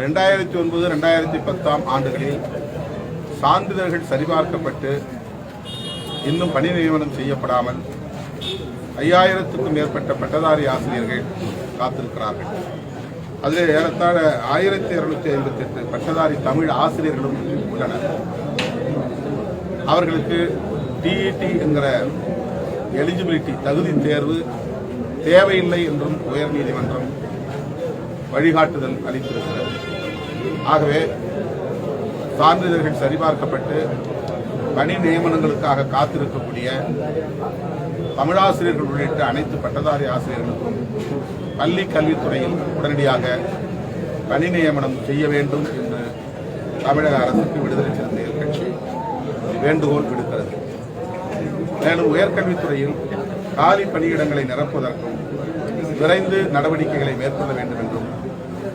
2009-2010 ஆண்டுகளில் சான்றிதழ்கள் சரிபார்க்கப்பட்டு இன்னும் பணி நியமனம் செய்யப்படாமல் 5000க்கும் மேற்பட்ட பட்டதாரி ஆசிரியர்கள் காத்திருக்கிறார்கள். அதில் ஏறத்தாழ 1258 பட்டதாரி தமிழ் ஆசிரியர்களும் உள்ளனர். அவர்களுக்கு டிஇடி என்கிற எலிஜிபிலிட்டி தகுதி தேர்வு தேவையில்லை என்றும் உயர்நீதிமன்றம் வழிகாட்டுதல் அளித்திருக்கிறது. ஆகவே சான்றிதழ்கள் சரிபார்க்கப்பட்டு பணி நியமனங்களுக்காக காத்திருக்கக்கூடிய தமிழாசிரியர்கள் உள்ளிட்ட அனைத்து பட்டதாரி ஆசிரியர்களுக்கும் பள்ளி கல்வித்துறையில் உடனடியாக பணி நியமனம் செய்ய வேண்டும் என்று தமிழக அரசுக்கு விடுதலை சிறுத்தைகள் கட்சி வேண்டுகோள் விடுக்கிறது. மேலும் உயர்கல்வித்துறையில் காலி பணியிடங்களை நிரப்புவதற்கும் விரைந்து நடவடிக்கைகளை மேற்கொள்ள வேண்டும் என்றும்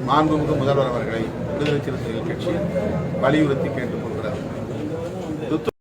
மாண்புமிகு முதல்வர் அவர்களை விடுதலை சிறுத்தைகள் கட்சி வலியுறுத்தி கேட்டுக்கொள்கிறது.